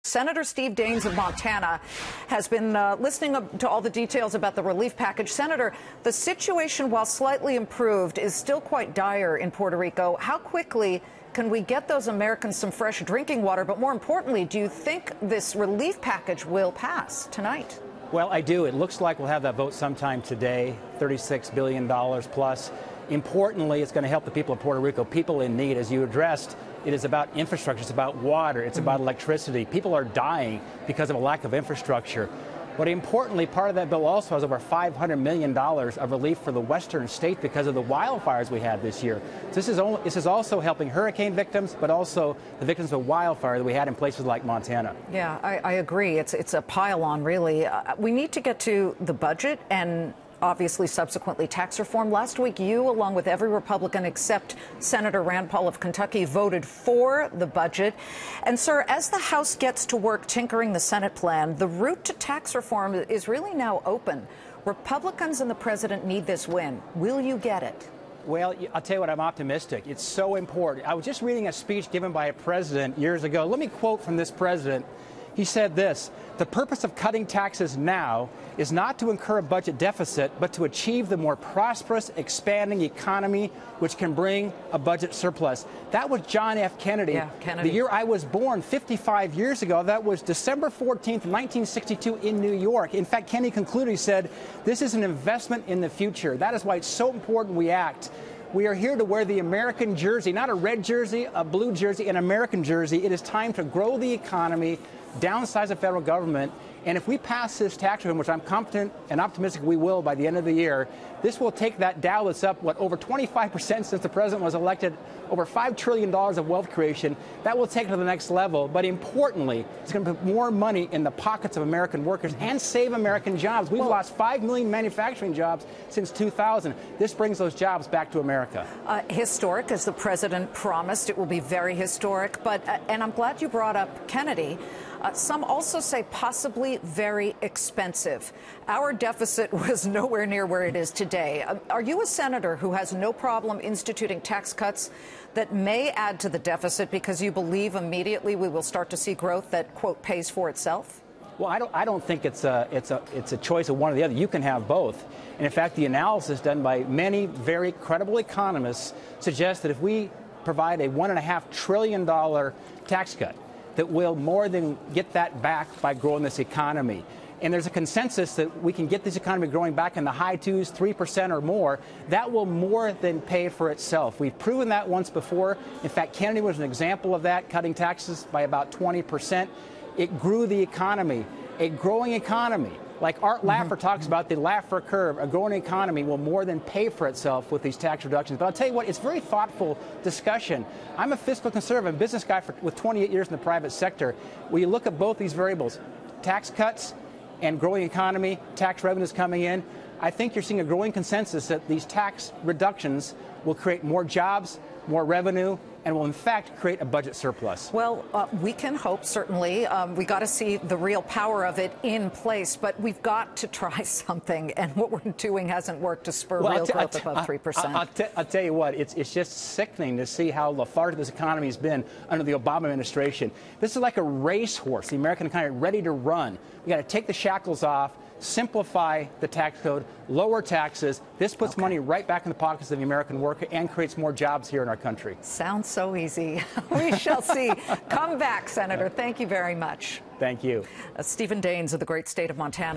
Senator Steve Daines of Montana has been listening to all the details about the relief package. Senator, the situation, while slightly improved, is still quite dire in Puerto Rico. How quickly can we get those Americans some fresh drinking water? But more importantly, do you think this relief package will pass tonight? Well, I do. It looks like we'll have that vote sometime today, $36 billion plus. Importantly, it's going to help the people of Puerto Rico, people in need. As you addressed, it is about infrastructure. It's about water. It's about electricity. People are dying because of a lack of infrastructure. But importantly, part of that bill also has over $500 million of relief for the western state because of the wildfires we had this year. So this is also helping hurricane victims, but also the victims of wildfire that we had in places like Montana. Yeah, I agree. It's a pile-on, really. We need to get to the budget and obviously subsequently tax reform. Last week, you, along with every Republican except Senator Rand Paul of Kentucky, voted for the budget. And, sir, as the House gets to work tinkering the Senate plan, the route to tax reform is really now open. Republicans and the president need this win. Will you get it? Well, I'll tell you what, I'm optimistic. It's so important. I was just reading a speech given by a president years ago. Let me quote from this president. He said this: "The purpose of cutting taxes now is not to incur a budget deficit, but to achieve the more prosperous, expanding economy which can bring a budget surplus." That was John F. Kennedy. Yeah, Kennedy. The year I was born, 55 years ago. That was December 14th, 1962 in New York. In fact, Kennedy concluded, he said, "This is an investment in the future." That is why it's so important we act. We are here to wear the American jersey, not a red jersey, a blue jersey, an American jersey. It is time to grow the economy, downsize the federal government, and if we pass this tax reform, which I'm confident and optimistic we will by the end of the year, this will take that Dow that's up, over 25% since the president was elected, over $5 trillion of wealth creation. That will take it to the next level. But importantly, it's going to put more money in the pockets of American workers and save American jobs. We've lost 5 million manufacturing jobs since 2000. This brings those jobs back to America. Historic, as the president promised. It will be very historic. But and I'm glad you brought up Kennedy. Some also say possibly very expensive. Our deficit was nowhere near where it is today. Are you a senator who has no problem instituting tax cuts that may add to the deficit because you believe immediately we will start to see growth that, quote, pays for itself? Well, I don't think it's a choice of one or the other. You can have both. And in fact, the analysis done by many very credible economists suggests that if we provide a $1.5 trillion tax cut, that will more than get that back by growing this economy. And there's a consensus that we can get this economy growing back in the high 2s, 3% or more. That will more than pay for itself. We've proven that once before. In fact, Kennedy was an example of that, cutting taxes by about 20%. It grew the economy. A growing economy, like Art Laffer talks about, the Laffer curve, a growing economy will more than pay for itself with these tax reductions. But I'll tell you what, it's very thoughtful discussion. I'm a fiscal conservative, a business guy with 28 years in the private sector. When you look at both these variables, tax cuts and growing economy, tax revenues coming in, I think you're seeing a growing consensus that these tax reductions will create more jobs, more revenue, and will in fact create a budget surplus. Well, we can hope, certainly. We got to see the real power of it in place, but we've got to try something, and what we're doing hasn't worked to spur real growth above 3%. I'll tell you what, it's just sickening to see how lethargic this economy has been under the Obama administration. This is like a racehorse, the American economy, ready to run. We got to take the shackles off, simplify the tax code, lower taxes. This puts money right back in the pockets of the American worker and creates more jobs here in our country. Sounds so easy. We shall see. Come back, Senator. Thank you very much. Thank you. Stephen Daines of the great state of Montana.